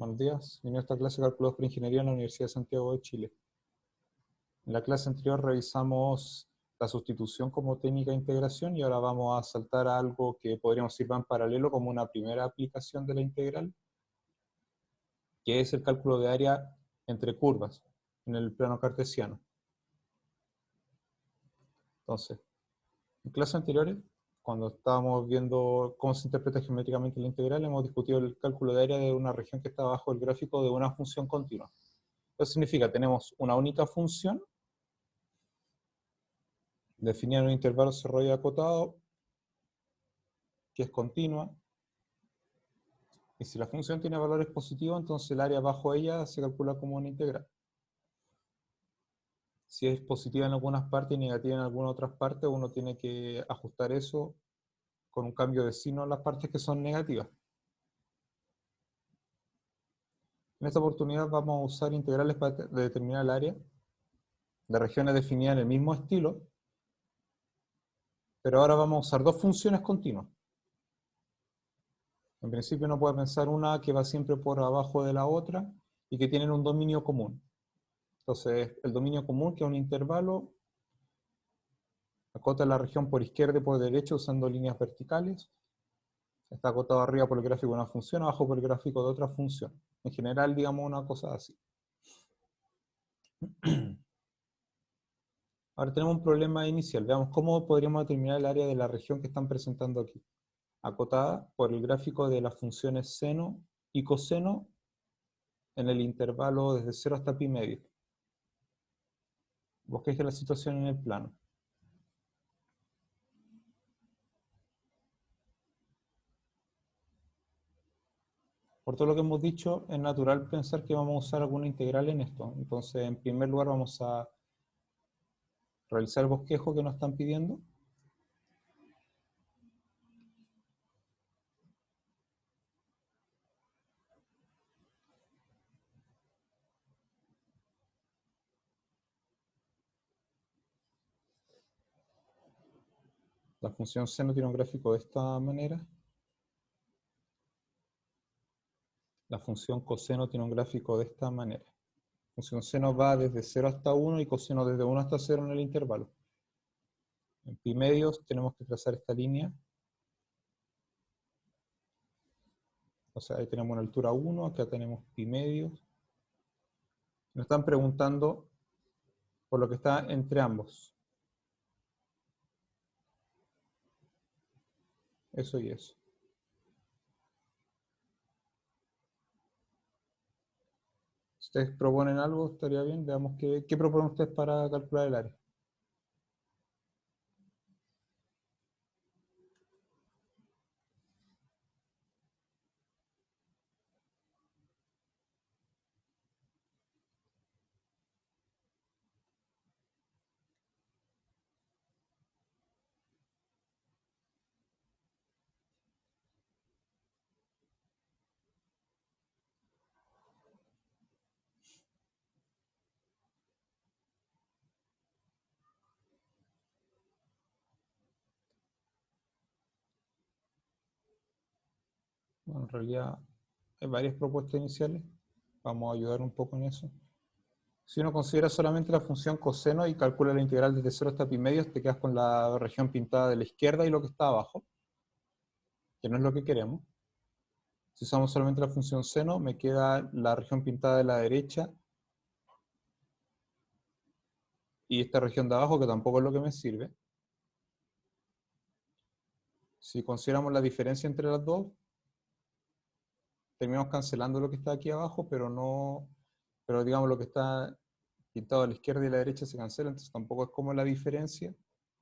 Buenos días, bienvenido a esta clase de Cálculo 2 para Ingeniería en la Universidad de Santiago de Chile. En la clase anterior revisamos la sustitución como técnica de integración y ahora vamos a saltar a algo que podríamos ir en paralelo como una primera aplicación de la integral, que es el cálculo de área entre curvas en el plano cartesiano. Entonces, en clases anteriores, cuando estábamos viendo cómo se interpreta geométricamente la integral, hemos discutido el cálculo de área de una región que está bajo el gráfico de una función continua. Eso significa que tenemos una única función definida en un intervalo cerrado y acotado, que es continua, y si la función tiene valores positivos, entonces el área bajo ella se calcula como una integral. Si es positiva en algunas partes y negativa en algunas otras partes, uno tiene que ajustar eso con un cambio de signo en las partes que son negativas. En esta oportunidad vamos a usar integrales para determinar el área de regiones definidas en el mismo estilo, pero ahora vamos a usar dos funciones continuas. En principio uno puede pensar una que va siempre por abajo de la otra y que tienen un dominio común. Entonces, el dominio común, que es un intervalo, acota la región por izquierda y por derecha usando líneas verticales. Está acotado arriba por el gráfico de una función, abajo por el gráfico de otra función. En general, digamos una cosa así. Ahora tenemos un problema inicial. Veamos cómo podríamos determinar el área de la región que están presentando aquí. Acotada por el gráfico de las funciones seno y coseno en el intervalo desde 0 hasta pi medio. Bosqueje la situación en el plano. Por todo lo que hemos dicho, es natural pensar que vamos a usar alguna integral en esto. Entonces, en primer lugar, vamos a realizar el bosquejo que nos están pidiendo. La función seno tiene un gráfico de esta manera. La función coseno tiene un gráfico de esta manera. La función seno va desde 0 hasta 1 y coseno desde 1 hasta 0 en el intervalo. En pi medios tenemos que trazar esta línea. O sea, ahí tenemos una altura 1, acá tenemos pi medios. Nos están preguntando por lo que está entre ambos. Eso y eso. Si ustedes proponen algo, estaría bien. Veamos qué proponen ustedes para calcular el área. Bueno, en realidad hay varias propuestas iniciales. Vamos a ayudar un poco en eso. Si uno considera solamente la función coseno y calcula la integral desde 0 hasta pi medios, te quedas con la región pintada de la izquierda y lo que está abajo, que no es lo que queremos. Si usamos solamente la función seno, me queda la región pintada de la derecha y esta región de abajo, que tampoco es lo que me sirve. Si consideramos la diferencia entre las dos, terminamos cancelando lo que está aquí abajo, pero digamos lo que está pintado a la izquierda y a la derecha se cancela, entonces tampoco es como la diferencia,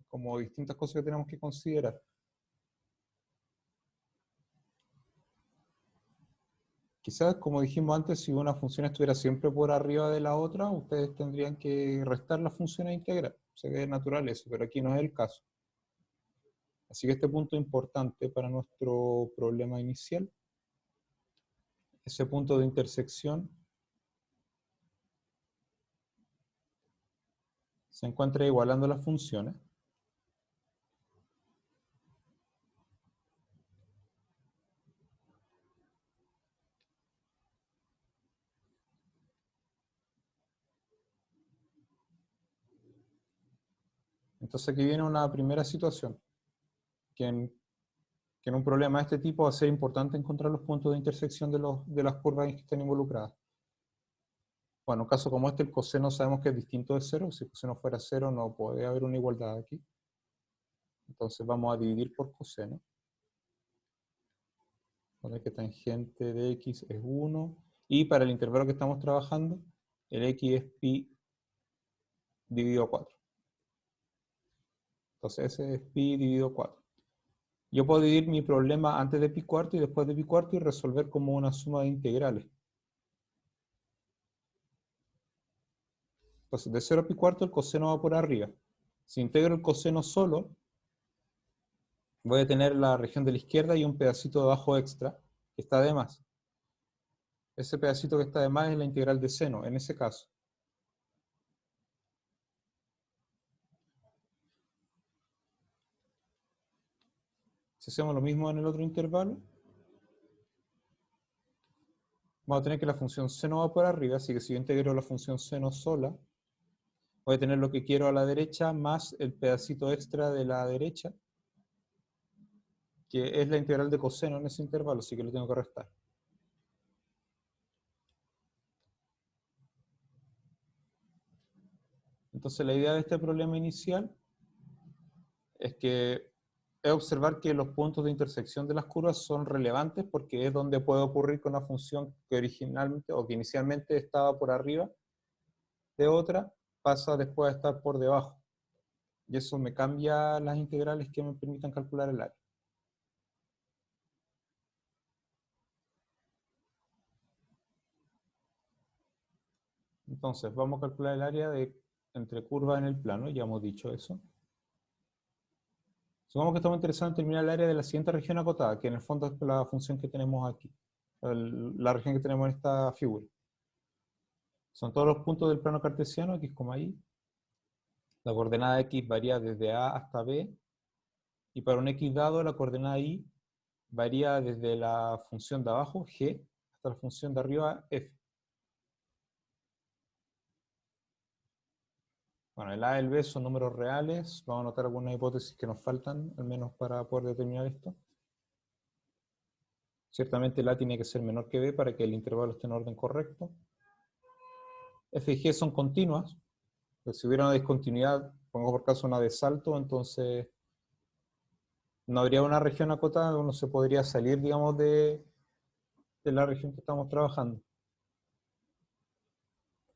como distintas cosas que tenemos que considerar. Quizás, como dijimos antes, si una función estuviera siempre por arriba de la otra, ustedes tendrían que restar las funciones integrales. Se ve natural eso, pero aquí no es el caso. Así que este punto es importante para nuestro problema inicial. Ese punto de intersección se encuentra igualando las funciones. Entonces aquí viene una primera situación, que en un problema de este tipo va a ser importante encontrar los puntos de intersección de las curvas que estén involucradas. Bueno, en un caso como este, el coseno sabemos que es distinto de cero. Si el coseno fuera cero, no puede haber una igualdad aquí. Entonces vamos a dividir por coseno. Poner que tangente de x es 1. Y para el intervalo que estamos trabajando, el x es pi dividido 4. Entonces ese es pi dividido 4. Yo puedo dividir mi problema antes de pi cuarto y después de pi cuarto y resolver como una suma de integrales. Entonces de 0 a pi cuarto el coseno va por arriba. Si integro el coseno solo, voy a tener la región de la izquierda y un pedacito de abajo extra que está de más. Ese pedacito que está de más es la integral de seno, en ese caso. Si hacemos lo mismo en el otro intervalo, vamos a tener que la función seno va por arriba, así que si yo integro la función seno sola, voy a tener lo que quiero a la derecha más el pedacito extra de la derecha, que es la integral de coseno en ese intervalo, así que lo tengo que restar. Entonces la idea de este problema inicial es observar que los puntos de intersección de las curvas son relevantes porque es donde puede ocurrir con una función que originalmente o que inicialmente estaba por arriba de otra, pasa después a estar por debajo. Y eso me cambia las integrales que me permitan calcular el área. Entonces, vamos a calcular el área entre curvas en el plano, ya hemos dicho eso. Supongamos que estamos interesados en determinar el área de la siguiente región acotada, que en el fondo es la función que tenemos aquí, la región que tenemos en esta figura. Son todos los puntos del plano cartesiano, x, y. La coordenada x varía desde a hasta b, y para un x dado la coordenada y varía desde la función de abajo, g, hasta la función de arriba, f. Bueno, el a y el b son números reales. Vamos a anotar algunas hipótesis que nos faltan, al menos para poder determinar esto. Ciertamente el a tiene que ser menor que b para que el intervalo esté en orden correcto. F y G son continuas. Pues si hubiera una discontinuidad, pongo por caso una de salto, entonces no habría una región acotada, uno se podría salir, digamos, de la región que estamos trabajando.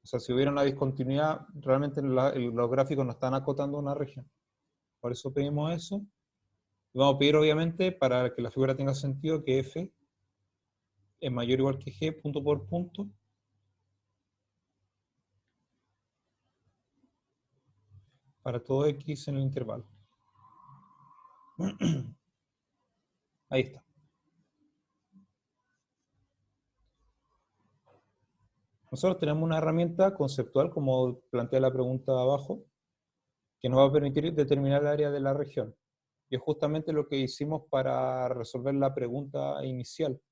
O sea, si hubiera una discontinuidad, realmente los gráficos no están acotando una región. Por eso pedimos eso. Y vamos a pedir, obviamente, para que la figura tenga sentido, que F es mayor o igual que G, punto por punto, para todo X en el intervalo. Ahí está. Nosotros tenemos una herramienta conceptual, como plantea la pregunta de abajo, que nos va a permitir determinar el área de la región. Y es justamente lo que hicimos para resolver la pregunta inicial,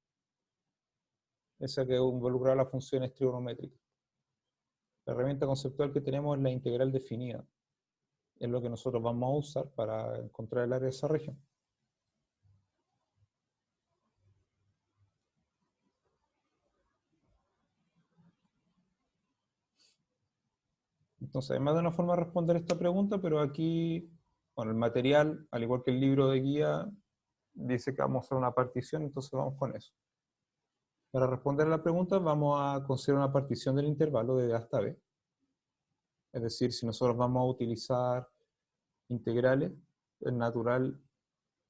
esa que involucraba las funciones trigonométricas. La herramienta conceptual que tenemos es la integral definida. Es lo que nosotros vamos a usar para encontrar el área de esa región. Entonces, hay más de una forma de responder esta pregunta, pero aquí, bueno, el material, al igual que el libro de guía, dice que vamos a hacer una partición, entonces vamos con eso. Para responder a la pregunta, vamos a considerar una partición del intervalo de A hasta B. Es decir, si nosotros vamos a utilizar integrales, es natural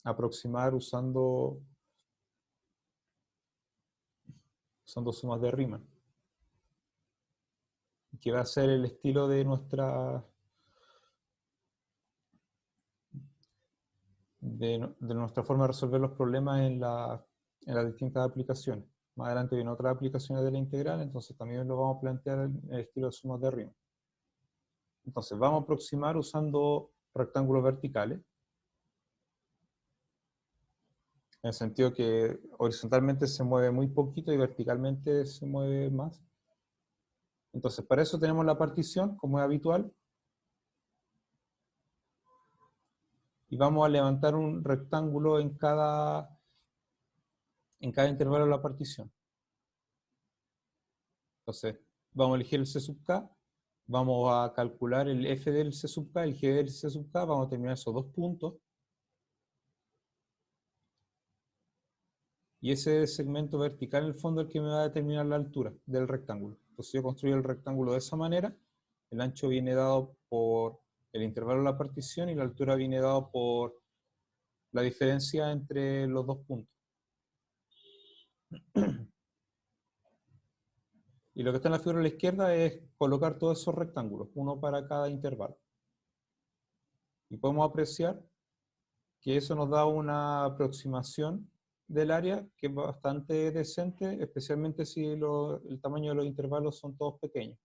aproximar usando sumas de Riemann, que va a ser el estilo de nuestra forma de resolver los problemas en las distintas aplicaciones. Más adelante vienen otras aplicaciones de la integral, entonces también lo vamos a plantear en el estilo de sumas de Riemann. Entonces vamos a aproximar usando rectángulos verticales, en el sentido que horizontalmente se mueve muy poquito y verticalmente se mueve más. Entonces para eso tenemos la partición, como es habitual. y vamos a levantar un rectángulo en cada intervalo de la partición. Entonces, vamos a elegir el C sub k, vamos a calcular el f del C sub k, el g del C sub k, vamos a terminar esos dos puntos. Y ese segmento vertical en el fondo es el que me va a determinar la altura del rectángulo. Entonces yo construyo el rectángulo de esa manera, el ancho viene dado por el intervalo de la partición y la altura viene dado por la diferencia entre los dos puntos. Y lo que está en la figura a la izquierda es colocar todos esos rectángulos, uno para cada intervalo. Y podemos apreciar que eso nos da una aproximación del área que es bastante decente, especialmente si el tamaño de los intervalos son todos pequeños.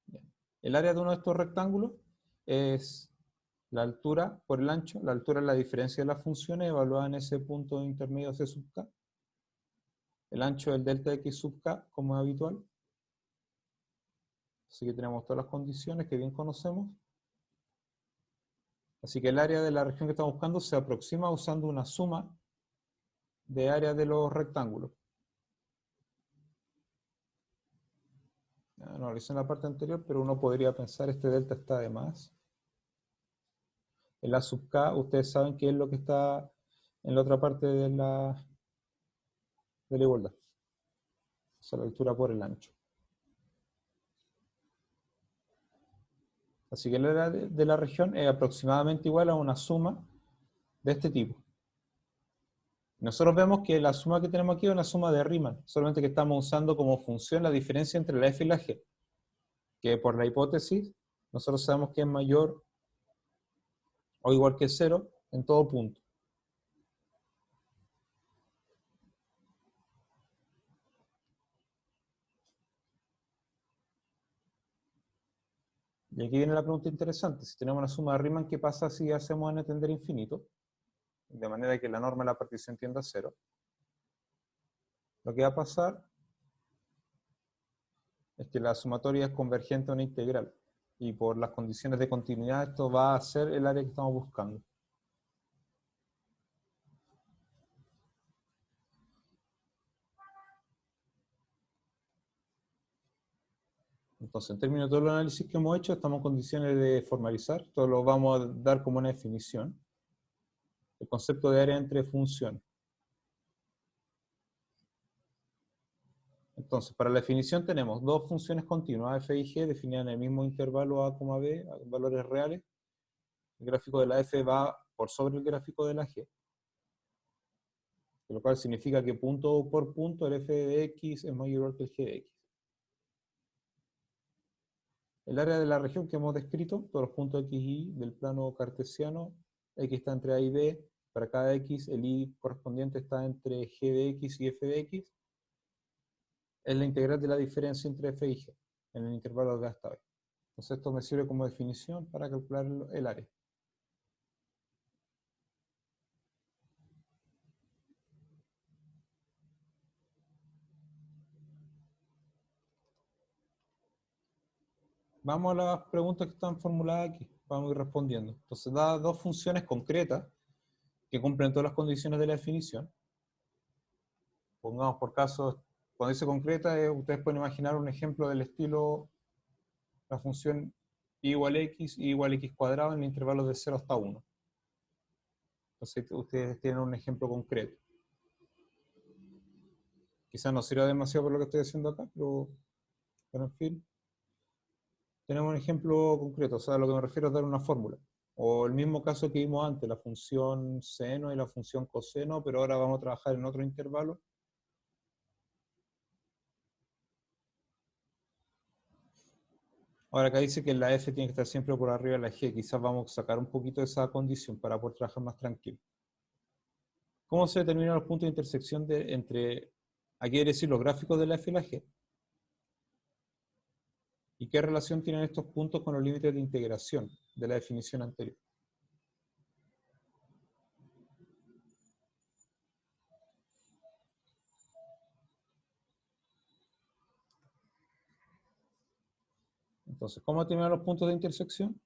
Bien. El área de uno de estos rectángulos es la altura por el ancho. La altura es la diferencia de las funciones evaluada en ese punto intermedio C sub k. El ancho es el delta x sub k, como es habitual. Así que tenemos todas las condiciones que bien conocemos. Así que el área de la región que estamos buscando se aproxima usando una suma de áreas de los rectángulos. No lo hice en la parte anterior, pero uno podría pensar este delta está de más. El A sub k, ustedes saben qué es lo que está en la otra parte de la igualdad. O sea, la altura por el ancho. Así que el área de la región es aproximadamente igual a una suma de este tipo. Nosotros vemos que la suma que tenemos aquí es una suma de Riemann, solamente que estamos usando como función la diferencia entre la f y la g, que por la hipótesis nosotros sabemos que es mayor o igual que 0 en todo punto. Y aquí viene la pregunta interesante. Si tenemos una suma de Riemann, ¿qué pasa si hacemos n tender a infinito? De manera que la norma de la partición tienda a 0. Lo que va a pasar es que la sumatoria es convergente a una integral. Y por las condiciones de continuidad, esto va a ser el área que estamos buscando. Entonces, en términos de todo el análisis que hemos hecho, estamos en condiciones de formalizar. Esto lo vamos a dar como una definición. El concepto de área entre funciones. Entonces, para la definición tenemos dos funciones continuas, f y g, definidas en el mismo intervalo a, b, valores reales. El gráfico de la f va por sobre el gráfico de la g. Lo cual significa que punto por punto el f de x es mayor que el g de x. El área de la región que hemos descrito, todos los puntos x y del plano cartesiano, x está entre a y b, para cada x el y correspondiente está entre g de x y f de x, es la integral de la diferencia entre f y g, en el intervalo de a hasta b. Entonces esto me sirve como definición para calcular el área. Vamos a las preguntas que están formuladas aquí, vamos a ir respondiendo. Entonces da dos funciones concretas que cumplen todas las condiciones de la definición. Pongamos por caso, cuando dice concreta, ustedes pueden imaginar un ejemplo del estilo la función y igual a x, y igual a x cuadrado en intervalos de 0 hasta 1. Entonces ustedes tienen un ejemplo concreto. Quizás no sirva demasiado por lo que estoy haciendo acá, pero en fin. Tenemos un ejemplo concreto, o sea, a lo que me refiero es dar una fórmula. O el mismo caso que vimos antes, la función seno y la función coseno, pero ahora vamos a trabajar en otro intervalo. Ahora acá dice que la f tiene que estar siempre por arriba de la g. Quizás vamos a sacar un poquito de esa condición para poder trabajar más tranquilo. ¿Cómo se determinan los puntos de intersección entre, aquí quiere decir los gráficos de la f y la g? ¿Y qué relación tienen estos puntos con los límites de integración de la definición anterior? Entonces, ¿cómo determinar los puntos de intersección?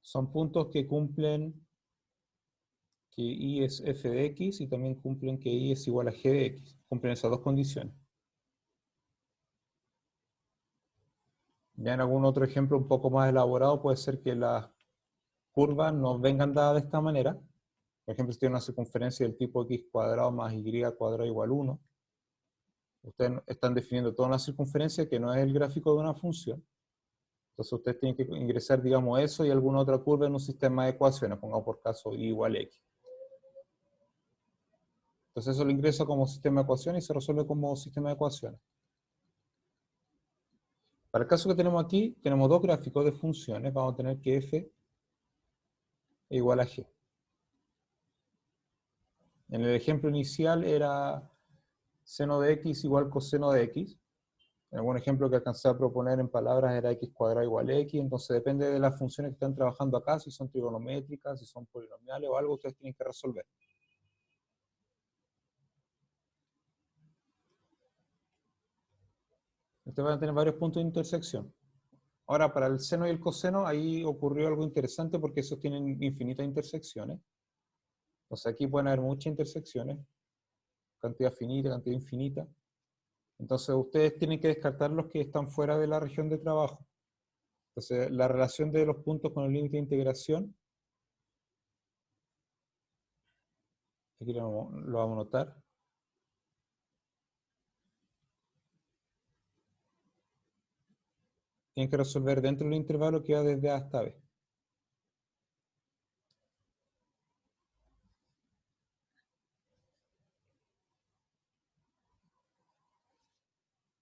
Son puntos que cumplen que y es f de x y también cumplen que y es igual a g de x. Cumplen esas dos condiciones. Ya en algún otro ejemplo un poco más elaborado puede ser que las curvas nos vengan dadas de esta manera. Por ejemplo, si tiene una circunferencia del tipo x cuadrado más y cuadrado igual 1, ustedes están definiendo toda una circunferencia que no es el gráfico de una función. Entonces ustedes tienen que ingresar, digamos, eso y alguna otra curva en un sistema de ecuaciones, pongamos por caso y igual a x. Entonces eso lo ingresa como sistema de ecuaciones y se resuelve como sistema de ecuaciones. Para el caso que tenemos aquí, tenemos dos gráficos de funciones. Vamos a tener que f es igual a g. En el ejemplo inicial era seno de x igual coseno de x. En algún ejemplo que alcancé a proponer en palabras era x cuadrado igual a x. Entonces depende de las funciones que están trabajando acá, si son trigonométricas, si son polinomiales o algo, ustedes tienen que resolver. Ustedes van a tener varios puntos de intersección. Ahora, para el seno y el coseno, ahí ocurrió algo interesante porque esos tienen infinitas intersecciones. Entonces aquí pueden haber muchas intersecciones, cantidad finita, cantidad infinita. Entonces ustedes tienen que descartar los que están fuera de la región de trabajo. Entonces la relación de los puntos con el límite de integración, aquí lo vamos a notar. Tienen que resolver dentro del intervalo que va desde A hasta B.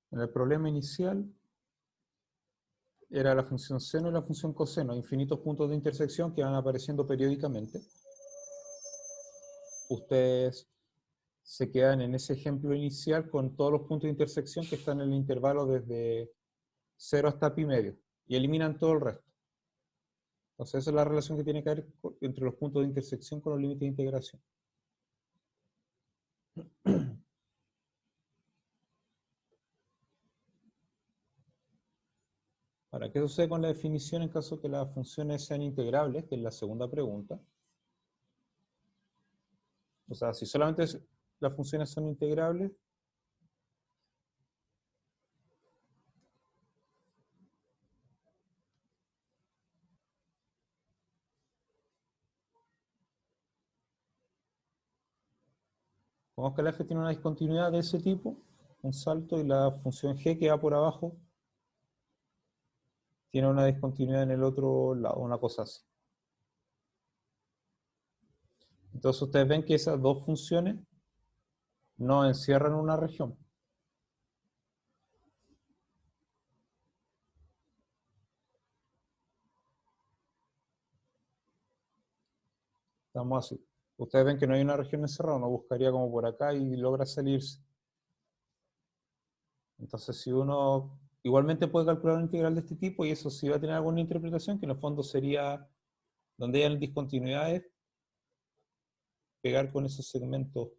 En el problema inicial era la función seno y la función coseno, infinitos puntos de intersección que van apareciendo periódicamente. Ustedes se quedan en ese ejemplo inicial con todos los puntos de intersección que están en el intervalo desde 0 hasta pi medio y eliminan todo el resto. Entonces esa es la relación que tiene que haber entre los puntos de intersección con los límites de integración. Ahora, ¿qué sucede con la definición en caso que las funciones sean integrables? Que es la segunda pregunta. O sea, si solamente las funciones son integrables, pongamos que la f tiene una discontinuidad de ese tipo, un salto, y la función g que va por abajo tiene una discontinuidad en el otro lado, una cosa así. Entonces ustedes ven que esas dos funciones no encierran una región. Estamos así. Ustedes ven que no hay una región encerrada, uno buscaría como por acá y logra salirse. Entonces si uno igualmente puede calcular un integral de este tipo y eso sí va a tener alguna interpretación que en el fondo sería donde hayan discontinuidades, pegar con esos segmentos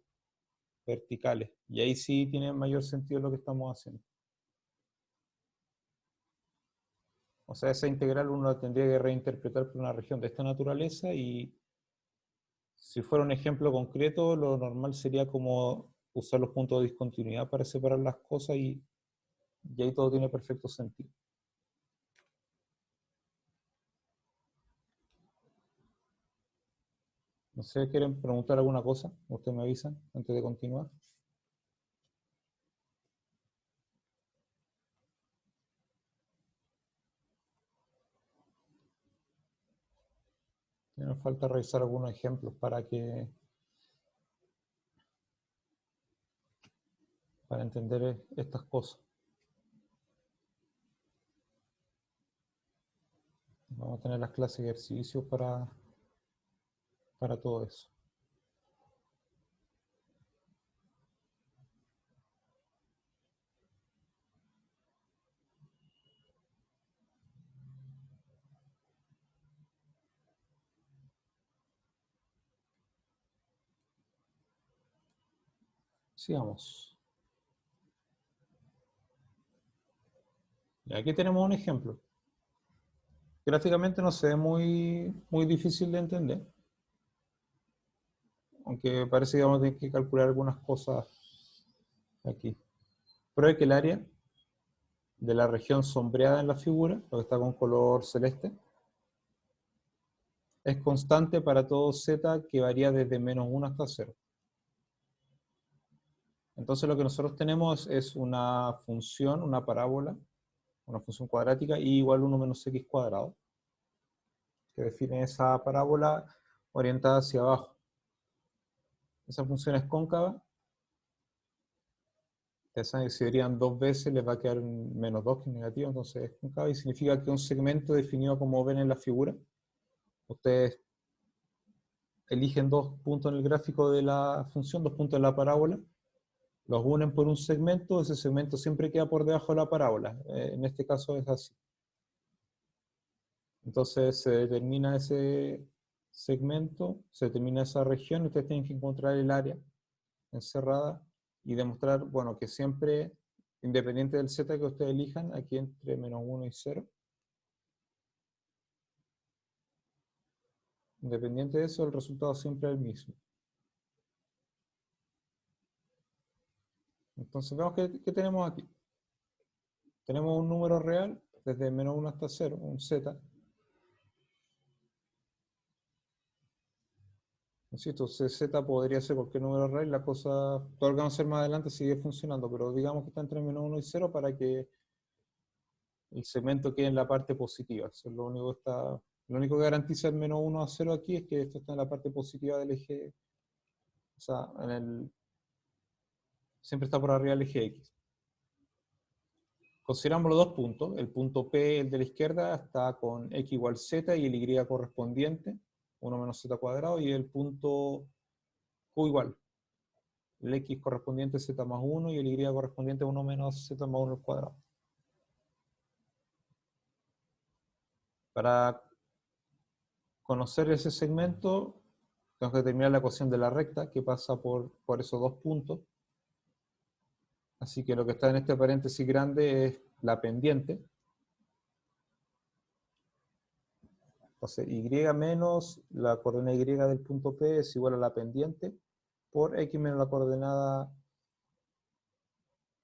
verticales. Y ahí sí tiene mayor sentido lo que estamos haciendo. O sea, esa integral uno la tendría que reinterpretar por una región de esta naturaleza y si fuera un ejemplo concreto, lo normal sería como usar los puntos de discontinuidad para separar las cosas y ahí todo tiene perfecto sentido. No sé, ¿quieren preguntar alguna cosa? Ustedes me avisan antes de continuar. Nos falta revisar algunos ejemplos para entender estas cosas. Vamos a tener las clases de ejercicios para todo eso. Sigamos. Y aquí tenemos un ejemplo. Gráficamente no se ve muy difícil de entender, aunque parece que vamos a tener que calcular algunas cosas aquí. Pruebe que el área de la región sombreada en la figura, lo que está con color celeste, es constante para todo z que varía desde -1 hasta 0. Entonces lo que nosotros tenemos es una función, una parábola, una función cuadrática, y igual 1 menos x cuadrado, que define esa parábola orientada hacia abajo. Esa función es cóncava. Ya saben que si dirían 2 veces les va a quedar un -2, que es negativo, entonces es cóncava, y significa que un segmento definido como ven en la figura, ustedes eligen 2 puntos en el gráfico de la función, 2 puntos en la parábola, los unen por un segmento, ese segmento siempre queda por debajo de la parábola. En este caso es así. Entonces se determina ese segmento, se determina esa región, y ustedes tienen que encontrar el área encerrada y demostrar, bueno, que siempre, independiente del z que ustedes elijan, aquí entre -1 y 0, independiente de eso, el resultado siempre es el mismo. Entonces veamos qué tenemos aquí. Tenemos un número real, desde -1 hasta 0, un z. Insisto, z podría ser cualquier número real, la cosa, todo lo que vamos a hacer más adelante sigue funcionando, pero digamos que está entre -1 y 0 para que el segmento quede en la parte positiva. Eso es lo único que garantiza el -1 a 0 aquí es que esto está en la parte positiva del eje, o sea, siempre está por arriba del eje X. Consideramos los dos puntos. El punto P, el de la izquierda, está con x igual z y el y correspondiente, 1 menos z cuadrado, y el punto Q igual. El x correspondiente z más 1 y el y correspondiente 1 menos z más 1 al cuadrado. Para conocer ese segmento, tengo que determinar la ecuación de la recta, que pasa por esos dos puntos. Así que lo que está en este paréntesis grande es la pendiente. Entonces, y menos la coordenada y del punto P es igual a la pendiente por x menos la coordenada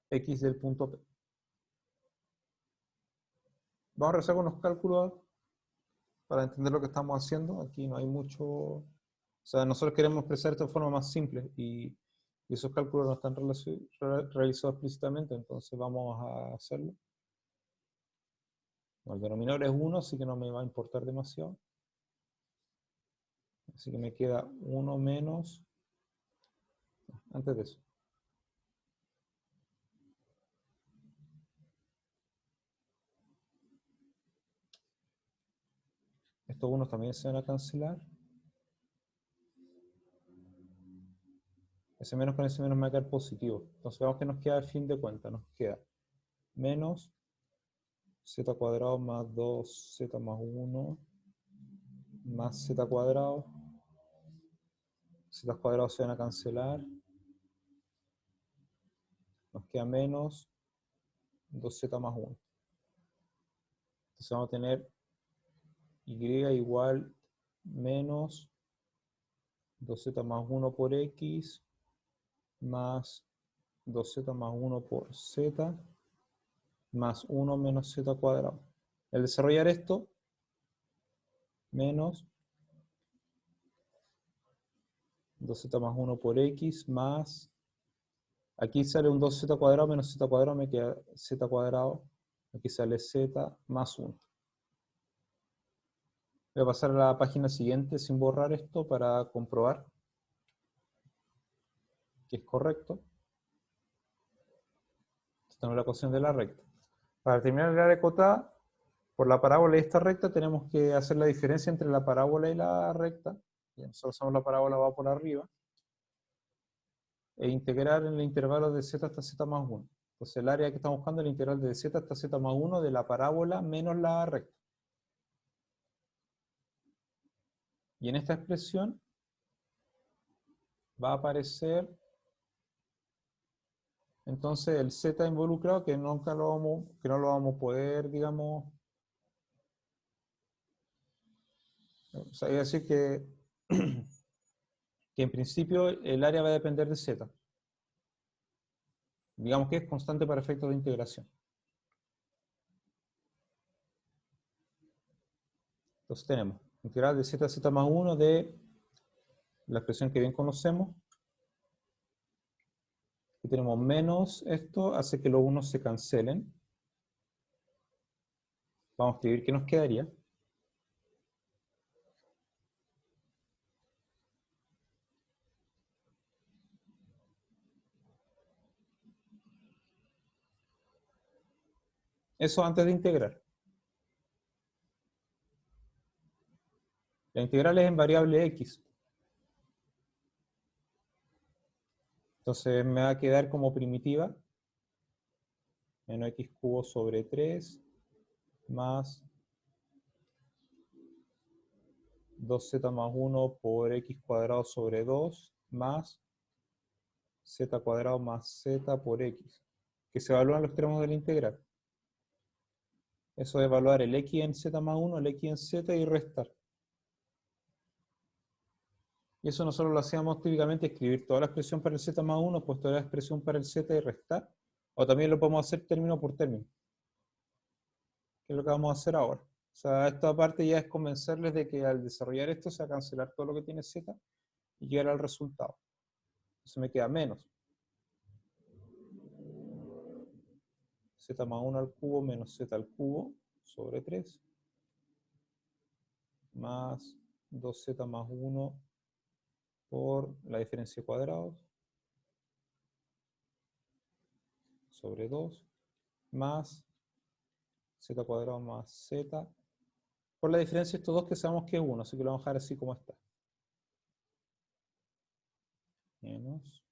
x del punto P. Vamos a realizar unos cálculos para entender lo que estamos haciendo. Aquí no hay mucho... O sea, nosotros queremos expresar esto de forma más simple y esos cálculos no están realizados explícitamente, entonces vamos a hacerlo. El denominador es 1, así que no me va a importar demasiado. Así que me queda 1 menos... Antes de eso. Estos unos también se van a cancelar. Ese menos con ese menos me va a quedar positivo. Entonces veamos que nos queda al fin de cuentas. Nos queda menos z cuadrado más 2z más 1 más z cuadrado. Z cuadrados se van a cancelar. Nos queda menos 2z más 1. Entonces vamos a tener y igual menos 2z más 1 por x más 2z más 1 por z más 1 menos z cuadrado. Al desarrollar esto, menos 2z más 1 por x más, aquí sale un 2z cuadrado menos z cuadrado, me queda z cuadrado, aquí sale z más 1. Voy a pasar a la página siguiente sin borrar esto para comprobar que es correcto. Tenemos la ecuación de la recta. Para determinar el área acotada por la parábola y esta recta, tenemos que hacer la diferencia entre la parábola y la recta. Ya nosotros sabemos la parábola va por arriba. E integrar en el intervalo de z hasta z más 1. Entonces el área que estamos buscando es el integral de z hasta z más 1 de la parábola menos la recta. Y en esta expresión va a aparecer entonces el z involucrado, que no lo vamos a poder, digamos, O sea, es decir que, que en principio el área va a depender de z. Digamos que es constante para efectos de integración. Entonces tenemos integral de z a z más 1 de la expresión que bien conocemos. Aquí tenemos menos esto, hace que los unos se cancelen. Vamos a escribir qué nos quedaría. Eso antes de integrar. La integral es en variable x. Entonces me va a quedar como primitiva menos x cubo sobre 3 más 2z más 1 por x cuadrado sobre 2 más z cuadrado más z por x, que se evalúan los extremos de la integral. Eso es evaluar el x en z más 1, el x en z y restar. Y eso nosotros lo hacíamos típicamente, escribir toda la expresión para el z más 1, pues toda la expresión para el z y restar. O también lo podemos hacer término por término, que es lo que vamos a hacer ahora. O sea, esta parte ya es convencerles de que al desarrollar esto se va a cancelar todo lo que tiene z y llegar al resultado. Entonces me queda menos z más 1 al cubo menos z al cubo sobre 3 más 2z más 1 por la diferencia de cuadrados sobre 2 más z cuadrado más z por la diferencia de estos dos que sabemos que es 1, así que lo vamos a dejar así como está. Menos.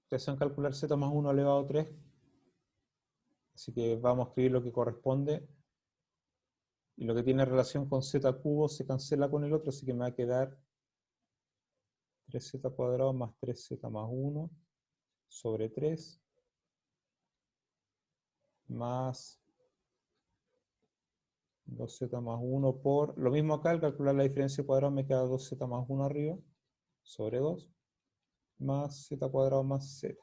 Ustedes saben calcular z más 1 elevado a 3, así que vamos a escribir lo que corresponde. Y lo que tiene relación con z cubo se cancela con el otro, así que me va a quedar 3z cuadrado más 3z más 1 sobre 3 más 2z más 1 por, lo mismo acá, al calcular la diferencia de cuadrado me queda 2z más 1 arriba sobre 2 más z cuadrado más z.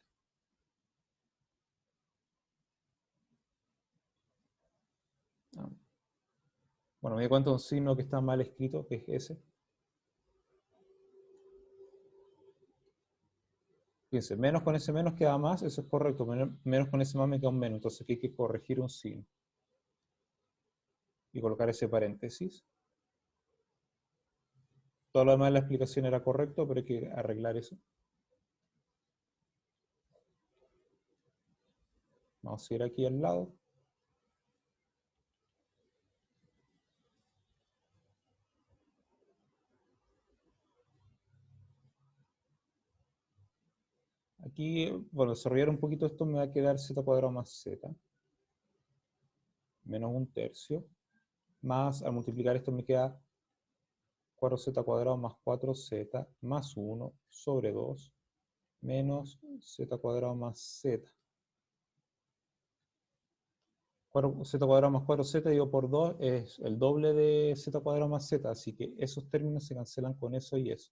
Bueno, me di cuenta de un signo que está mal escrito, que es ese. Fíjense, menos con ese menos queda más, eso es correcto, menos con ese más me queda un menos, entonces aquí hay que corregir un signo. Y colocar ese paréntesis. Todo lo demás de la explicación era correcto, pero hay que arreglar eso. Vamos a ir aquí al lado. Aquí, bueno, desarrollar un poquito esto me va a quedar z cuadrado más z. Menos un tercio. Más, al multiplicar esto me queda 4z cuadrado más 4z más 1 sobre 2 menos z cuadrado más z. Z cuadrado más 4z dividido por 2 es el doble de z cuadrado más z, así que esos términos se cancelan con eso y eso.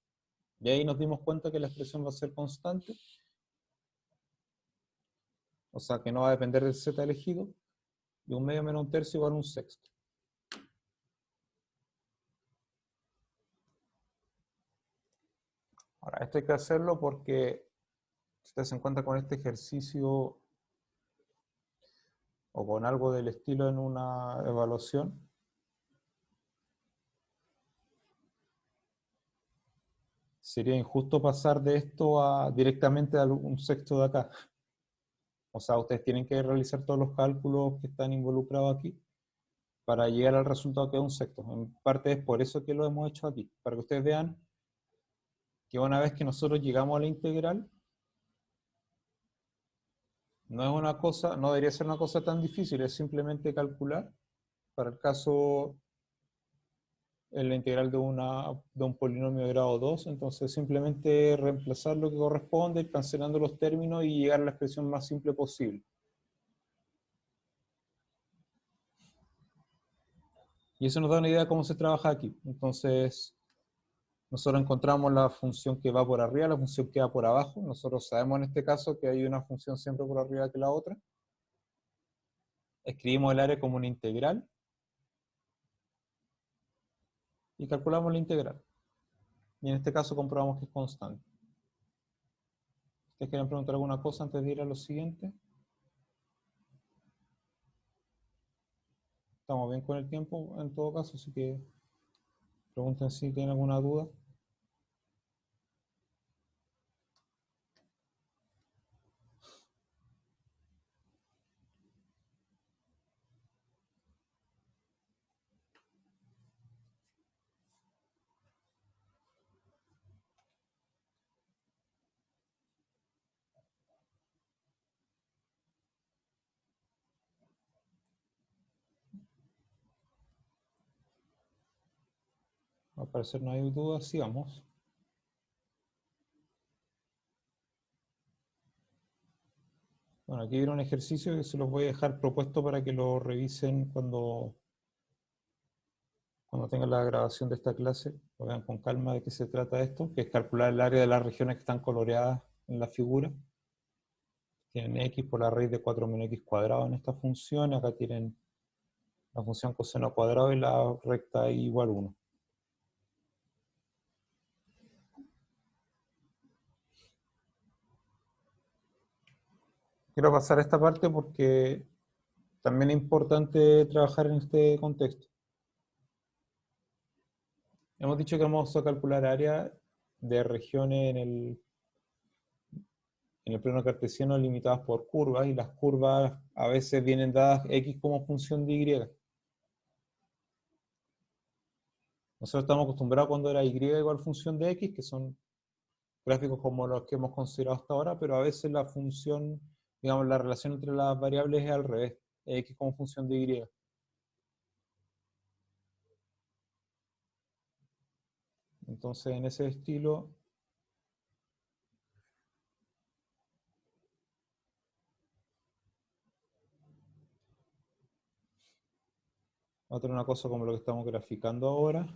Y ahí nos dimos cuenta que la expresión va a ser constante, o sea que no va a depender del z elegido, y un medio menos un tercio igual a un sexto. Ahora, esto hay que hacerlo porque si ustedes se encuentran con este ejercicio o con algo del estilo en una evaluación, sería injusto pasar de esto directamente a un sexto de acá. O sea, ustedes tienen que realizar todos los cálculos que están involucrados aquí para llegar al resultado que es un sexto. En parte es por eso que lo hemos hecho aquí, para que ustedes vean que una vez que nosotros llegamos a la integral, no es una cosa, no debería ser una cosa tan difícil, es simplemente calcular, para el caso en la integral de un polinomio de grado 2, entonces simplemente reemplazar lo que corresponde, ir cancelando los términos y llegar a la expresión más simple posible. Y eso nos da una idea de cómo se trabaja aquí. Entonces, nosotros encontramos la función que va por arriba, la función que va por abajo. Nosotros sabemos en este caso que hay una función siempre por arriba que la otra. Escribimos el área como una integral y calculamos la integral. Y en este caso comprobamos que es constante. ¿Ustedes quieren preguntar alguna cosa antes de ir a lo siguiente? Estamos bien con el tiempo en todo caso, así que pregunten si tienen alguna duda. Al parecer no hay dudas, sigamos. Bueno, aquí viene un ejercicio que se los voy a dejar propuesto para que lo revisen cuando tengan la grabación de esta clase. Lo vean con calma de qué se trata esto, que es calcular el área de las regiones que están coloreadas en la figura. Tienen x por la raíz de 4 menos x cuadrado en esta función. Acá tienen la función coseno cuadrado y la recta y igual 1. Quiero pasar a esta parte porque también es importante trabajar en este contexto. Hemos dicho que vamos a calcular área de regiones en el plano cartesiano limitadas por curvas, y las curvas a veces vienen dadas x como función de y. Nosotros estamos acostumbrados cuando era y igual función de x, que son gráficos como los que hemos considerado hasta ahora, pero a veces la función, digamos, la relación entre las variables es al revés, x como función de y. Entonces, en ese estilo, vamos a tener una cosa como lo que estamos graficando ahora.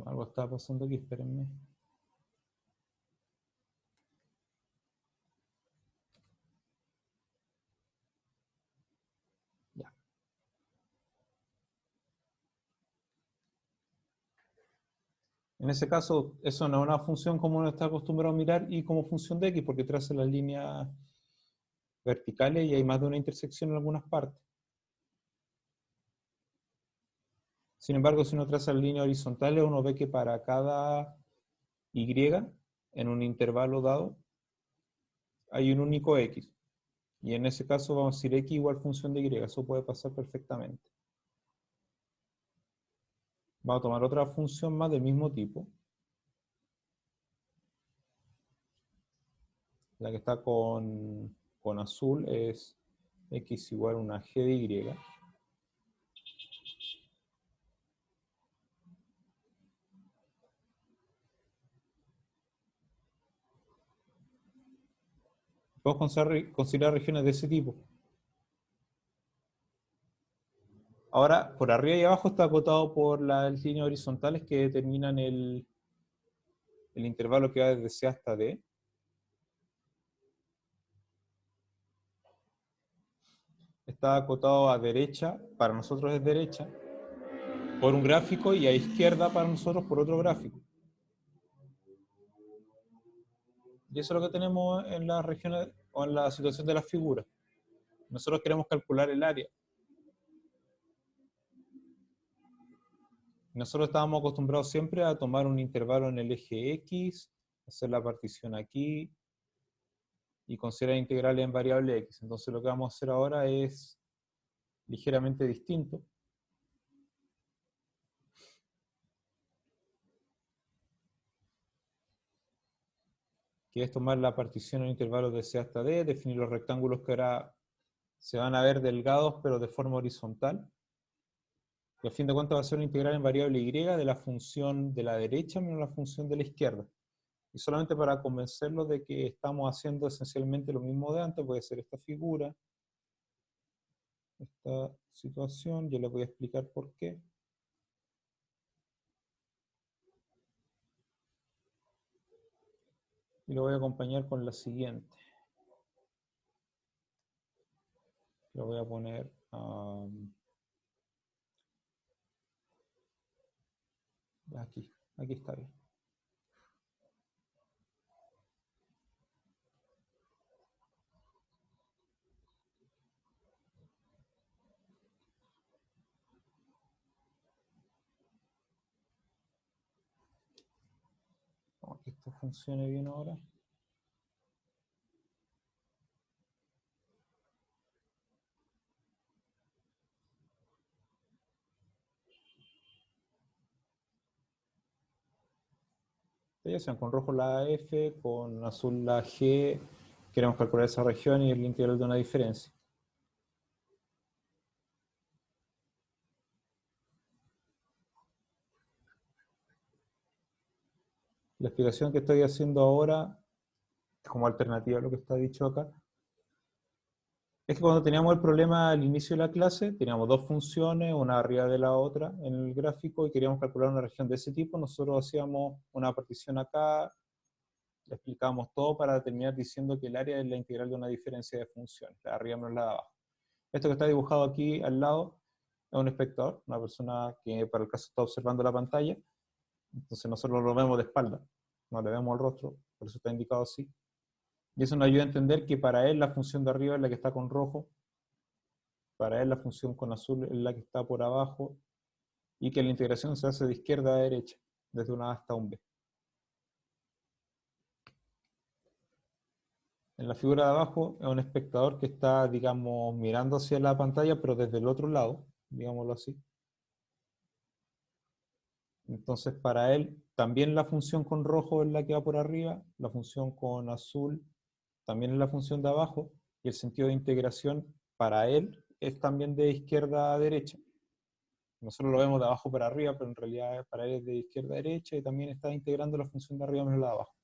Algo está pasando aquí, espérenme. Ya. En ese caso, eso no es una función como uno está acostumbrado a mirar y como función de x, porque traza las líneas verticales y hay más de una intersección en algunas partes. Sin embargo, si uno traza líneas horizontales, uno ve que para cada y en un intervalo dado hay un único x. Y en ese caso vamos a decir x igual función de y. Eso puede pasar perfectamente. Vamos a tomar otra función más del mismo tipo. La que está con azul es x igual a una g de y. Podemos considerar regiones de ese tipo. Ahora, por arriba y abajo está acotado por las líneas horizontales que determinan el intervalo que va desde C hasta D. Está acotado a derecha, para nosotros es derecha, por un gráfico, y a izquierda para nosotros por otro gráfico. Y eso es lo que tenemos en las regiones o en la situación de las figuras. Nosotros queremos calcular el área. Nosotros estábamos acostumbrados siempre a tomar un intervalo en el eje X, hacer la partición aquí y considerar integrales en variable X. Entonces lo que vamos a hacer ahora es ligeramente distinto. Que es tomar la partición en intervalos de C hasta D, definir los rectángulos que ahora se van a ver delgados pero de forma horizontal. Y a fin de cuentas va a ser una integral en variable y de la función de la derecha menos la función de la izquierda. Y solamente para convencerlos de que estamos haciendo esencialmente lo mismo de antes, voy a hacer esta figura, esta situación, yo les voy a explicar por qué. Y lo voy a acompañar con la siguiente. Lo voy a poner aquí está bien. Vamos a que esto funcione bien ahora. Ya sean con rojo la F, con azul la G, queremos calcular esa región y el integral de una diferencia. La explicación que estoy haciendo ahora, como alternativa a lo que está dicho acá, es que cuando teníamos el problema al inicio de la clase, teníamos dos funciones, una arriba de la otra en el gráfico, y queríamos calcular una región de ese tipo. Nosotros hacíamos una partición acá, le explicábamos todo para terminar diciendo que el área es la integral de una diferencia de funciones, la de arriba menos la de abajo. Esto que está dibujado aquí al lado es un espectador, una persona que para el caso está observando la pantalla, entonces nosotros lo vemos de espalda, no le vemos el rostro, por eso está indicado así. Y eso nos ayuda a entender que para él la función de arriba es la que está con rojo, para él la función con azul es la que está por abajo, y que la integración se hace de izquierda a derecha, desde una A hasta un B. En la figura de abajo es un espectador que está, digamos, mirando hacia la pantalla, pero desde el otro lado, digámoslo así. Entonces, para él, también la función con rojo es la que va por arriba, la función con azul también es la función de abajo, y el sentido de integración para él es también de izquierda a derecha. Nosotros lo vemos de abajo para arriba, pero en realidad para él es de izquierda a derecha, y también está integrando la función de arriba menos la de abajo.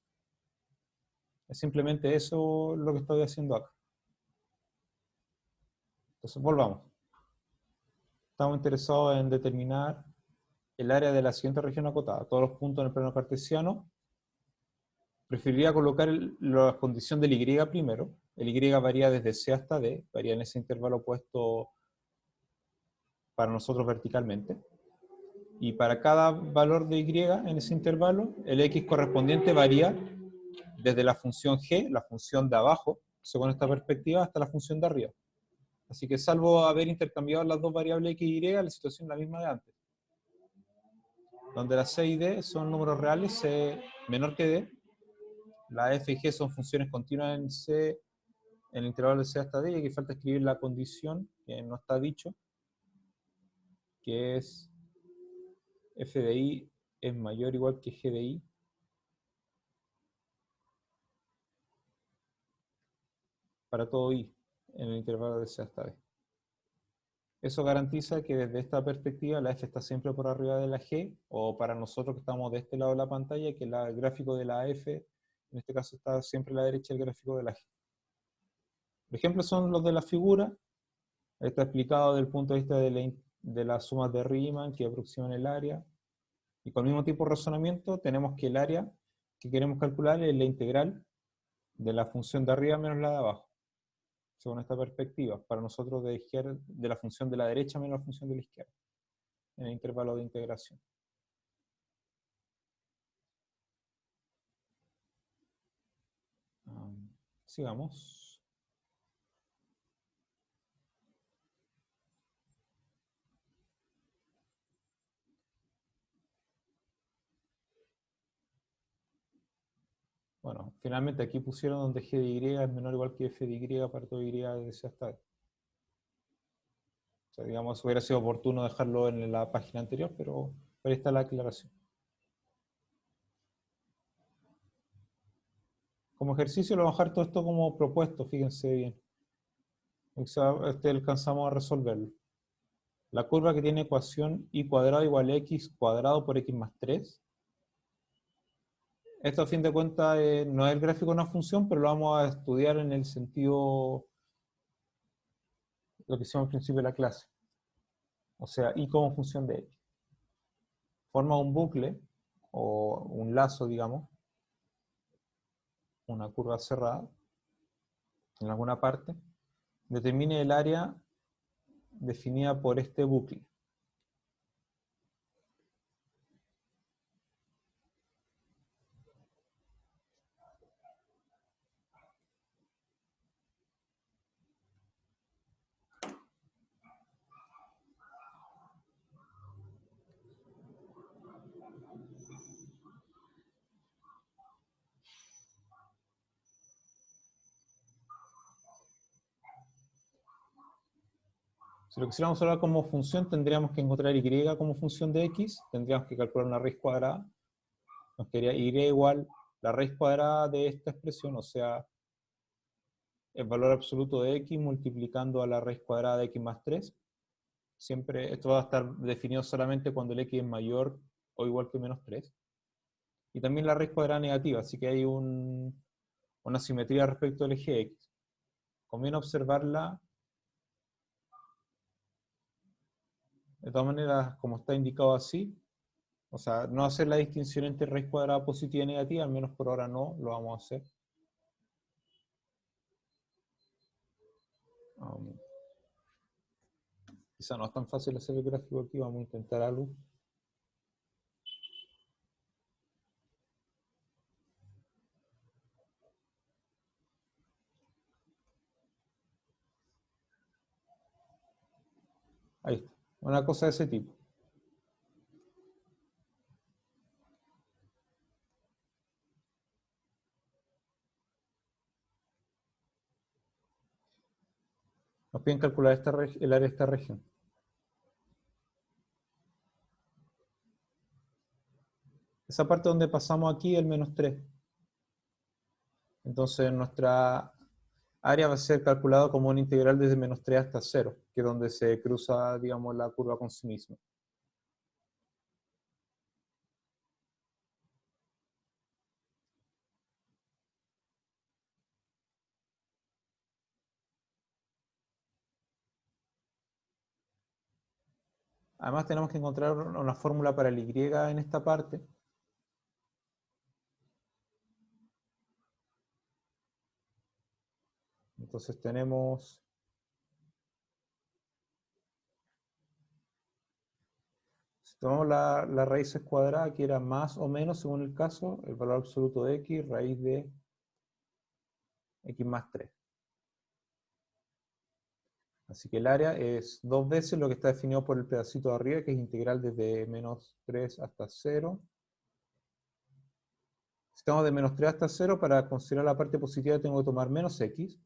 Es simplemente eso lo que estoy haciendo acá. Entonces, volvamos. Estamos interesados en determinar el área de la siguiente región acotada, todos los puntos en el plano cartesiano. Preferiría colocar la condición del Y primero. El Y varía desde C hasta D, varía en ese intervalo puesto para nosotros verticalmente. Y para cada valor de Y en ese intervalo, el X correspondiente varía desde la función G, la función de abajo, según esta perspectiva, hasta la función de arriba. Así que salvo haber intercambiado las dos variables X y Y, la situación es la misma de antes. Donde la C y D son números reales, C menor que D. La F y G son funciones continuas en C, en el intervalo de C hasta D, y aquí falta escribir la condición, que no está dicho, que es F de I es mayor o igual que G de I para todo I en el intervalo de C hasta D. Eso garantiza que desde esta perspectiva la F está siempre por arriba de la G, o para nosotros que estamos de este lado de la pantalla, que el gráfico de la F, en este caso está siempre a la derecha del gráfico de la G. Los ejemplos son los de la figura. Está explicado desde el punto de vista de las sumas de Riemann que aproximan el área. Y con el mismo tipo de razonamiento tenemos que el área que queremos calcular es la integral de la función de arriba menos la de abajo, según esta perspectiva, para nosotros de la función de la derecha menos la función de la izquierda, en el intervalo de integración. Sigamos. Bueno, finalmente aquí pusieron donde G de Y es menor o igual que F de Y para todo Y de C hasta D. O sea, digamos, hubiera sido oportuno dejarlo en la página anterior, pero ahí está la aclaración. Como ejercicio, lo voy a dejar todo esto como propuesto, fíjense bien. Alcanzamos a resolverlo. la curva que tiene ecuación y cuadrado igual a x cuadrado por x más 3. Esto a fin de cuentas no es el gráfico de una función, pero lo vamos a estudiar en el sentido, lo que hicimos al principio de la clase. O sea, y como función de x. Forma un bucle, o un lazo, digamos, una curva cerrada, en alguna parte, determine el área definida por este bucle. Si lo quisiéramos hablar como función, tendríamos que encontrar y como función de x, tendríamos que calcular una raíz cuadrada, nos quedaría y igual la raíz cuadrada de esta expresión, o sea, el valor absoluto de x multiplicando a la raíz cuadrada de x más 3. Siempre, esto va a estar definido solamente cuando el x es mayor o igual que menos 3. Y también la raíz cuadrada negativa, así que hay una simetría respecto al eje x. Conviene observarla, de todas maneras, como está indicado así, o sea, no hacer la distinción entre raíz cuadrada positiva y negativa, al menos por ahora no lo vamos a hacer. Quizá no es tan fácil hacer el gráfico aquí, vamos a intentar algo. Ahí está, una cosa de ese tipo. Nos piden calcular el área de esta región. Esa parte donde pasamos aquí el menos 3. Entonces nuestra área va a ser calculada como una integral desde menos 3 hasta 0, que es donde se cruza, digamos, la curva con sí misma. Además tenemos que encontrar una fórmula para el y en esta parte. Entonces tenemos... Si tomamos las raíces cuadradas, que era más o menos, según el caso, el valor absoluto de x, raíz de x más 3. Así que el área es 2 veces lo que está definido por el pedacito de arriba, que es integral desde menos 3 hasta 0. Si estamos de menos 3 hasta 0, para considerar la parte positiva tengo que tomar menos x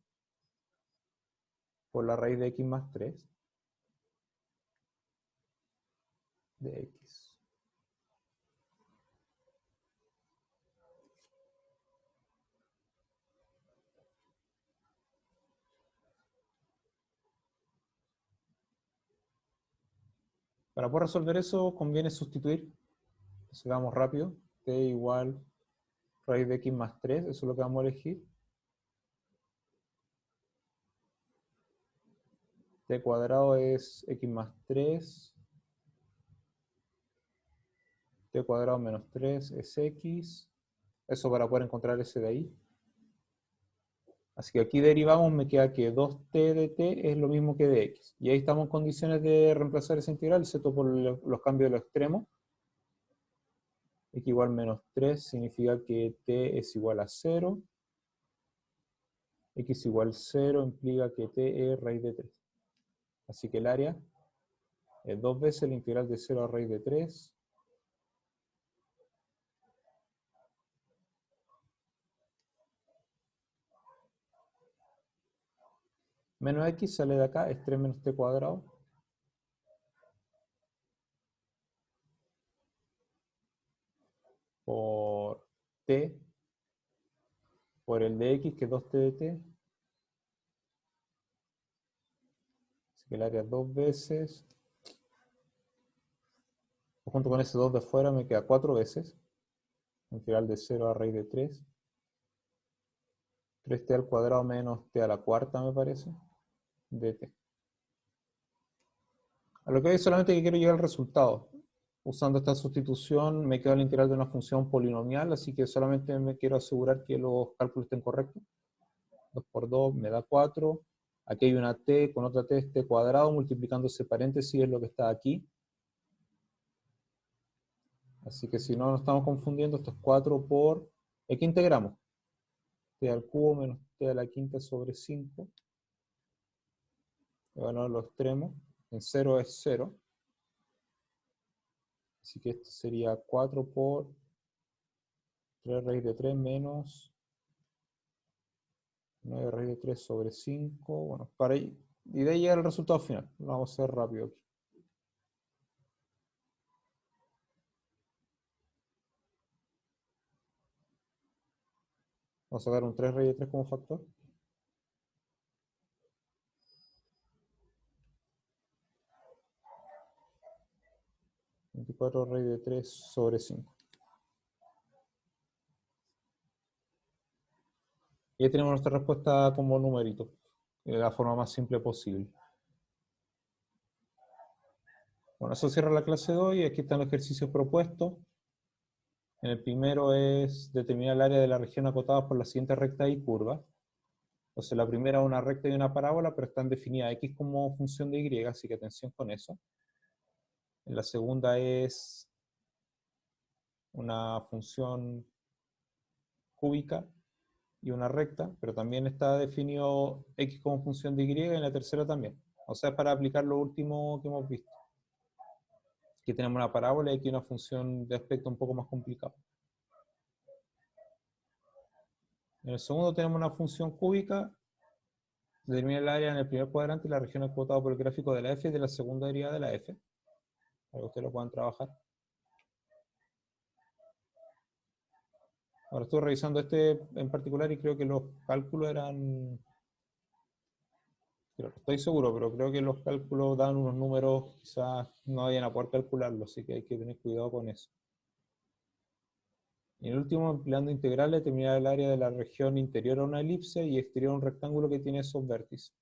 por la raíz de x más 3 de x. Para poder resolver eso, conviene sustituir. Entonces vamos rápido. T igual raíz de x más 3, eso es lo que vamos a elegir. T cuadrado es x más 3. T cuadrado menos 3 es x. Eso para poder encontrar ese de ahí. Así que aquí derivamos, me queda que 2t de t es lo mismo que de x. Y ahí estamos en condiciones de reemplazar esa integral, excepto por los cambios de los extremos. X igual menos 3 significa que t es igual a 0. X igual 0 implica que t es raíz de 3. Así que el área es 2 veces la integral de 0 a raíz de 3. Menos x sale de acá, es 3 menos t cuadrado. Por t, por el de x, que es 2t de t. Así que el área es 2 veces junto con ese 2 de afuera me queda 4 veces. Integral de 0 a raíz de 3. 3t al cuadrado menos t a la cuarta, me parece, dt. A lo que hay solamente que quiero llegar al resultado. Usando esta sustitución me queda la integral de una función polinomial, así que solamente me quiero asegurar que los cálculos estén correctos. 2 por 2 me da 4. Aquí hay una t con otra t, es t cuadrado, multiplicando ese paréntesis es lo que está aquí. Así que si no nos estamos confundiendo, esto es 4 por... Aquí integramos. T al cubo menos t a la quinta sobre 5. Y bueno, los extremos. En 0 es 0. Así que esto sería 4 por 3 raíz de 3 menos 9 raíz de 3 sobre 5. Bueno, para ahí. Y de ahí llega el resultado final. Lo vamos a hacer rápido aquí. Vamos a sacar un 3 raíz de 3 como factor. 24 raíz de 3 sobre 5. Y ahí tenemos nuestra respuesta como numerito, de la forma más simple posible. Bueno, eso cierra la clase de hoy. Aquí están los ejercicios propuestos. En el primero es determinar el área de la región acotada por las siguientes rectas y curvas. Entonces la primera es una recta y una parábola, pero están definidas x como función de y, así que atención con eso. En la segunda es una función cúbica y una recta, pero también está definido x como función de y, en la tercera también. O sea, para aplicar lo último que hemos visto. Aquí tenemos una parábola y aquí una función de aspecto un poco más complicado. En el segundo tenemos una función cúbica, determina el área en el primer cuadrante y la región acotada por el gráfico de la f y de la segunda derivada de la f, para que ustedes lo puedan trabajar. Ahora estoy revisando este en particular y creo que los cálculos eran... No estoy seguro, pero creo que los cálculos dan unos números, quizás no vayan a poder calcularlo, así que hay que tener cuidado con eso. Y en el último, empleando integrales, determinar el área de la región interior a una elipse y exterior a un rectángulo que tiene esos vértices.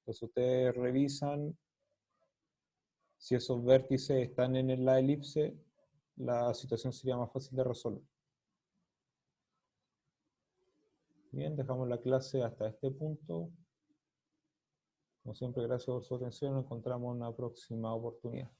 Entonces ustedes revisan si esos vértices están en la elipse, la situación sería más fácil de resolver. Bien, dejamos la clase hasta este punto. Como siempre, gracias por su atención. Nos encontramos en una próxima oportunidad.